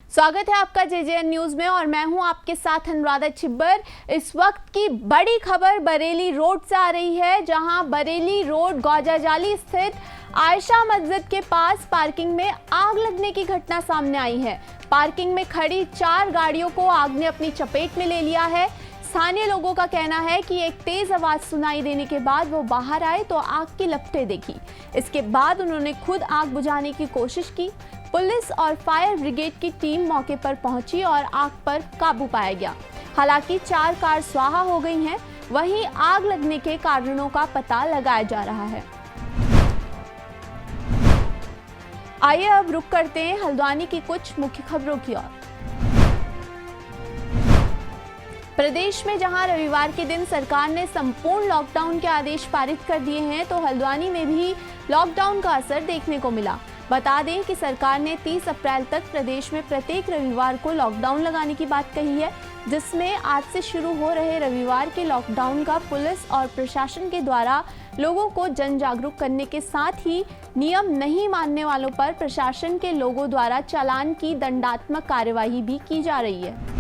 स्वागत है आपका जेजेएन न्यूज में और मैं हूं आपके साथ अनुराधा छिब्बर। इस वक्त की बड़ी खबर बरेली रोड से आ रही है, जहां बरेली रोड गौजाजाली स्थित आयशा मस्जिद के पास पार्किंग में आग लगने की घटना सामने आई है। पार्किंग में खड़ी 4 गाड़ियों को आग ने अपनी चपेट में ले लिया है। स्थानीय लोगों का कहना है कि एक तेज आवाज सुनाई देने के बाद वो बाहर आए तो आग की लपटें देखी। इसके बाद उन्होंने खुद आग बुझाने की कोशिश की। पुलिस और फायर ब्रिगेड की टीम मौके पर पहुंची और आग पर काबू पाया गया। हालांकि 4 कार स्वाहा हो गई हैं। वहीं आग लगने के कारणों का पता लगाया जा रहा है। आइए अब रुक करते हैं हल्द्वानी की कुछ मुख्य खबरों की ओर। प्रदेश में जहां रविवार के दिन सरकार ने संपूर्ण लॉकडाउन के आदेश पारित कर दिए हैं, तो हल्द्वानी में भी लॉकडाउन का असर देखने को मिला। बता दें कि सरकार ने 30 अप्रैल तक प्रदेश में प्रत्येक रविवार को लॉकडाउन लगाने की बात कही है, जिसमें आज से शुरू हो रहे रविवार के लॉकडाउन का पुलिस और प्रशासन के द्वारा लोगों को जन जागरूक करने के साथ ही नियम नहीं मानने वालों पर प्रशासन के लोगों द्वारा चालान की दंडात्मक कार्यवाही भी की जा रही है।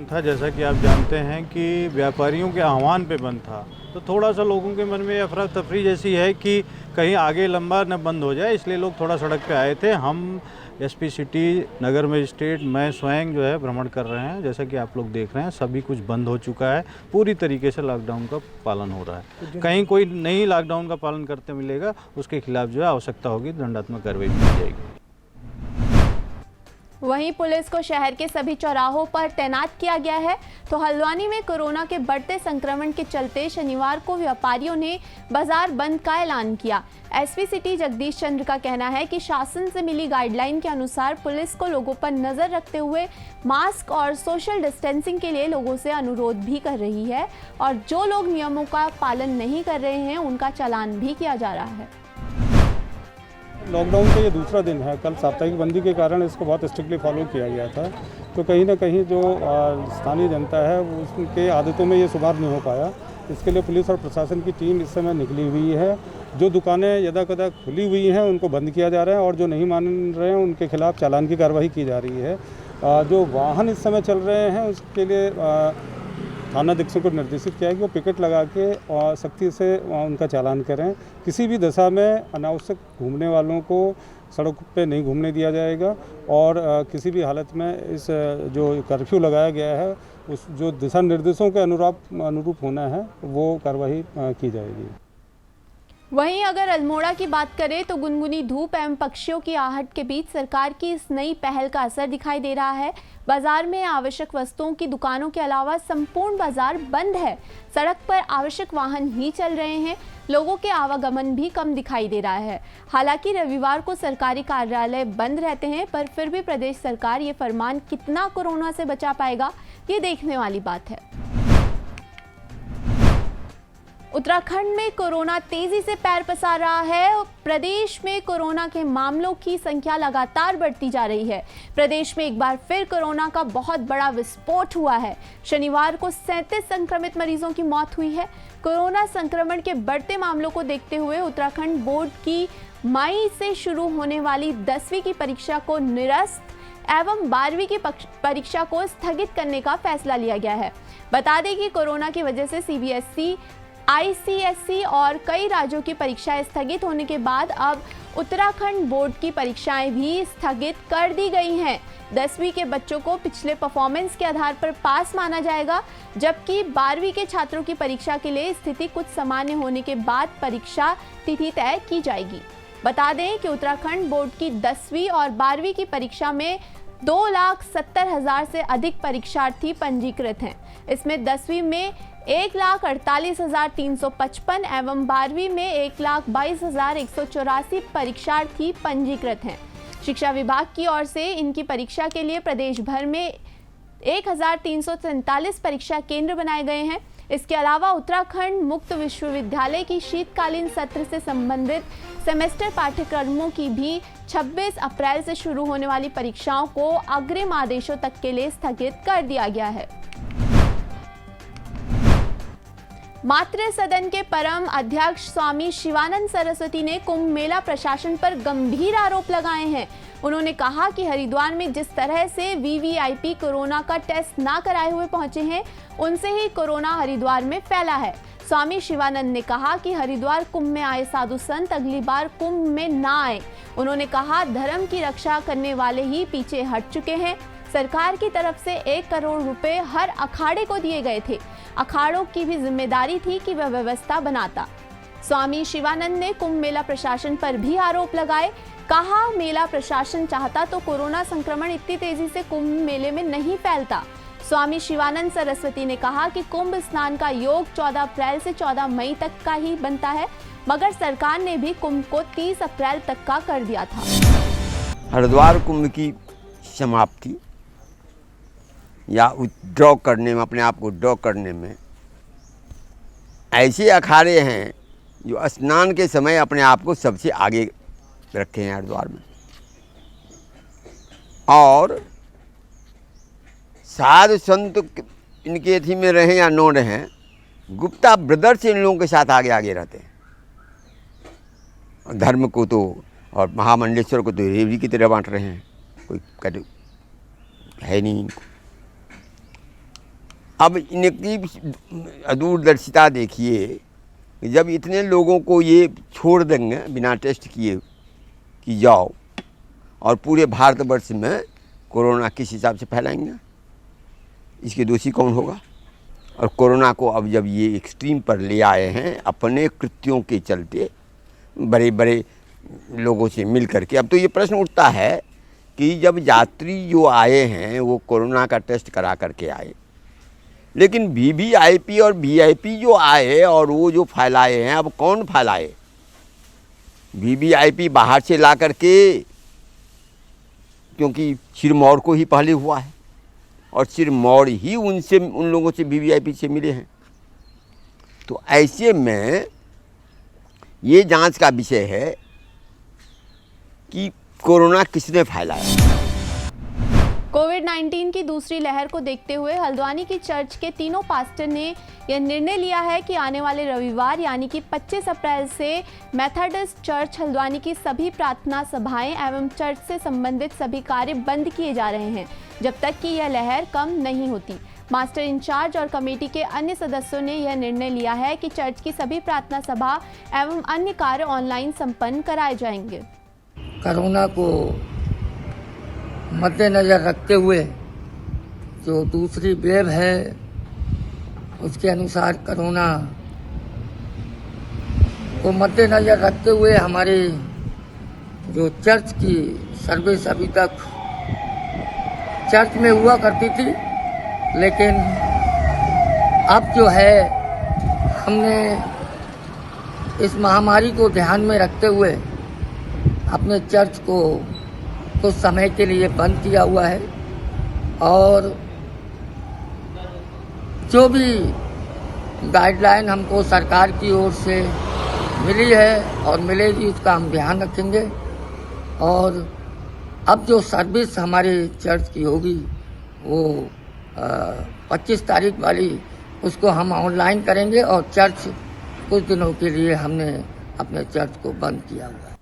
था, जैसा कि आप जानते हैं कि व्यापारियों के आह्वान पे बंद था, तो थोड़ा सा लोगों के मन में अफरा तफरी जैसी है कि कहीं आगे लंबा न बंद हो जाए, इसलिए लोग थोड़ा सड़क पे आए थे। हम एसपी सिटी, नगर मजिस्ट्रेट, मैं स्वयं जो है भ्रमण कर रहे हैं। जैसा कि आप लोग देख रहे हैं, सभी कुछ बंद हो चुका है। पूरी तरीके से लॉकडाउन का पालन हो रहा है। कहीं कोई नहीं लॉकडाउन का पालन करते मिलेगा, उसके खिलाफ जो है आवश्यकता होगी दंडात्मक कार्रवाई की जाएगी। वहीं पुलिस को शहर के सभी चौराहों पर तैनात किया गया है। तो हल्द्वानी में कोरोना के बढ़ते संक्रमण के चलते शनिवार को व्यापारियों ने बाजार बंद का ऐलान किया। एसपी सिटी जगदीश चंद्र का कहना है कि शासन से मिली गाइडलाइन के अनुसार पुलिस को लोगों पर नजर रखते हुए मास्क और सोशल डिस्टेंसिंग के लिए लोगों से अनुरोध भी कर रही है, और जो लोग नियमों का पालन नहीं कर रहे हैं उनका चालान भी किया जा रहा है। लॉकडाउन का ये दूसरा दिन है। कल साप्ताहिक बंदी के कारण इसको बहुत स्ट्रिक्टली फॉलो किया गया था, तो कहीं ना कहीं जो स्थानीय जनता है वो उसके आदतों में ये सुधार नहीं हो पाया। इसके लिए पुलिस और प्रशासन की टीम इस समय निकली हुई है। जो दुकानें यदाकदा खुली हुई हैं उनको बंद किया जा रहा है, और जो नहीं मान रहे हैं उनके खिलाफ चालान की कार्रवाई की जा रही है। जो वाहन इस समय चल रहे हैं उसके लिए थाना अधीक्षक को निर्देशित किया है कि वो पिकेट लगा के और सख्ती से उनका चालान करें। किसी भी दशा में अनावश्यक घूमने वालों को सड़क पे नहीं घूमने दिया जाएगा, और किसी भी हालत में इस जो कर्फ्यू लगाया गया है उस जो दिशा निर्देशों के अनुरूप होना है वो कार्रवाई की जाएगी। वहीं अगर अल्मोड़ा की बात करें तो गुनगुनी धूप एवं पक्षियों की आहट के बीच सरकार की इस नई पहल का असर दिखाई दे रहा है। बाजार में आवश्यक वस्तुओं की दुकानों के अलावा संपूर्ण बाजार बंद है। सड़क पर आवश्यक वाहन ही चल रहे हैं। लोगों के आवागमन भी कम दिखाई दे रहा है। हालांकि रविवार को सरकारी कार्यालय बंद रहते हैं, पर फिर भी प्रदेश सरकार ये फरमान कितना कोरोना से बचा पाएगा, ये देखने वाली बात है। उत्तराखंड में कोरोना तेजी से पैर पसार रहा है। प्रदेश में कोरोना के मामलों की संख्या लगातार बढ़ती जा रही है। प्रदेश में एक बार फिर कोरोना का बहुत बड़ा विस्फोट हुआ है। शनिवार को 37 संक्रमित मरीजों की मौत हुई है। कोरोना संक्रमण के बढ़ते मामलों को देखते हुए उत्तराखंड बोर्ड की मई से शुरू होने वाली 10वीं की परीक्षा को निरस्त एवं 12वीं की परीक्षा को स्थगित करने का फैसला लिया गया है। बता दें कि कोरोना की वजह से सीबीएसई, आईसीएसई और कई राज्यों की परीक्षाएं स्थगित होने के बाद अब उत्तराखंड बोर्ड की परीक्षाएं भी स्थगित कर दी गई हैं। 10वीं के बच्चों को पिछले परफॉर्मेंस के आधार पर पास माना जाएगा, जबकि 12वीं के छात्रों की परीक्षा के लिए स्थिति कुछ सामान्य होने के बाद परीक्षा तिथि तय की जाएगी। बता दें कि उत्तराखंड बोर्ड की 10वीं और 12वीं की परीक्षा में 2,70,000 से अधिक परीक्षार्थी पंजीकृत हैं। इसमें 10वीं में 1,48,355 एवं 12वीं में 1,22,184 परीक्षार्थी पंजीकृत हैं। शिक्षा विभाग की ओर से इनकी परीक्षा के लिए प्रदेश भर में 1,347 परीक्षा केंद्र बनाए गए हैं। इसके अलावा उत्तराखंड मुक्त विश्वविद्यालय की शीतकालीन सत्र से संबंधित सेमेस्टर पाठ्यक्रमों की भी 26 अप्रैल से शुरू होने वाली परीक्षाओं को अग्रिम आदेशों तक के लिए स्थगित कर दिया गया है। मातृ सदन के परम अध्यक्ष स्वामी शिवानंद सरस्वती ने कुंभ मेला प्रशासन पर गंभीर आरोप लगाए हैं। उन्होंने कहा कि हरिद्वार में जिस तरह से वीवीआईपी कोरोना का टेस्ट ना कराए हुए पहुंचे हैं, उनसे ही कोरोना हरिद्वार में फैला है। स्वामी शिवानंद ने कहा कि हरिद्वार कुंभ में आए साधु संत अगली बार कुंभ में ना आए। उन्होंने कहा, धर्म की रक्षा करने वाले ही पीछे हट चुके हैं। सरकार की तरफ से 1 करोड़ रुपए हर अखाड़े को दिए गए थे। अखाड़ों की भी जिम्मेदारी थी कि वह व्यवस्था बनाता। स्वामी शिवानंद ने कुंभ मेला प्रशासन पर भी आरोप लगाए। कहा, मेला प्रशासन चाहता तो कोरोना संक्रमण इतनी तेजी से कुंभ मेले में नहीं फैलता। स्वामी शिवानंद सरस्वती ने कहा कि कुंभ स्नान का योग 14 अप्रैल से 14 मई तक का ही बनता है, मगर सरकार ने भी कुंभ को 30 अप्रैल तक का कर दिया था। हरिद्वार कुंभ की समाप्ति या ड्रॉ करने में, अपने आप को ड्रॉ करने में ऐसे अखाड़े हैं जो स्नान के समय अपने आप को सबसे आगे रखे हैं हरिद्वार में, और साधु संत इनके अथी में रहें या न रहें, गुप्ता ब्रदर्स इन लोगों के साथ आगे आगे रहते हैं। धर्म को तो और महामंडलेश्वर को तो रेवड़ी की तरह बांट रहे हैं, कोई है नहीं इनको। अब इनकी दूरदर्शिता देखिए, जब इतने लोगों को ये छोड़ देंगे बिना टेस्ट किए कि जाओ, और पूरे भारतवर्ष में कोरोना किस हिसाब से फैलाएंगे, इसके दोषी कौन होगा? और कोरोना को अब जब ये एक्सट्रीम पर ले आए हैं अपने कृत्यों के चलते, बड़े बड़े लोगों से मिल करके, अब तो ये प्रश्न उठता है कि जब यात्री जो आए हैं वो कोरोना का टेस्ट करा करके आए, लेकिन वीवीआईपी और वीआईपी जो आए और वो जो फैलाए हैं, अब कौन फैलाए? वीवीआईपी बाहर से ला करके, क्योंकि सिरमौर को ही पहले हुआ है और सिरमौर ही उन लोगों से वीवीआईपी से मिले हैं। तो ऐसे में ये जांच का विषय है कि कोरोना किसने फैलाया। कोविड-19 की दूसरी लहर को देखते हुए हल्द्वानी की चर्च के तीनों पास्टर ने यह निर्णय लिया है कि आने वाले रविवार यानी कि 25 अप्रैल से मेथोडिस्ट चर्च हल्द्वानी की सभी प्रार्थना सभाएं एवं चर्च से संबंधित सभी कार्य बंद किए जा रहे हैं, जब तक कि यह लहर कम नहीं होती। मास्टर इंचार्ज और कमेटी के अन्य सदस्यों ने यह निर्णय लिया है कि चर्च की सभी प्रार्थना सभा एवं अन्य कार्य ऑनलाइन संपन्न कराए जाएंगे। कोरोना को मद्देनज़र रखते हुए जो दूसरी वेव है, उसके अनुसार कोरोना को मद्देनज़र रखते हुए हमारे जो चर्च की सर्विस अभी तक चर्च में हुआ करती थी, लेकिन अब जो है हमने इस महामारी को ध्यान में रखते हुए अपने चर्च को कुछ समय के लिए बंद किया हुआ है, और जो भी गाइडलाइन हमको सरकार की ओर से मिली है और मिलेगी उसका हम ध्यान रखेंगे। और अब जो सर्विस हमारे चर्च की होगी वो 25 तारीख वाली, उसको हम ऑनलाइन करेंगे, और चर्च कुछ दिनों के लिए हमने अपने चर्च को बंद किया हुआ है।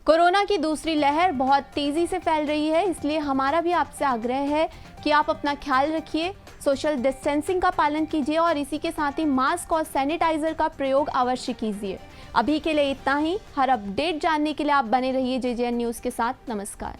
कोरोना की दूसरी लहर बहुत तेजी से फैल रही है, इसलिए हमारा भी आपसे आग्रह है कि आप अपना ख्याल रखिए, सोशल डिस्टेंसिंग का पालन कीजिए और इसी के साथ ही मास्क और सैनिटाइजर का प्रयोग अवश्य कीजिए। अभी के लिए इतना ही। हर अपडेट जानने के लिए आप बने रहिए JJN न्यूज़ के साथ। नमस्कार।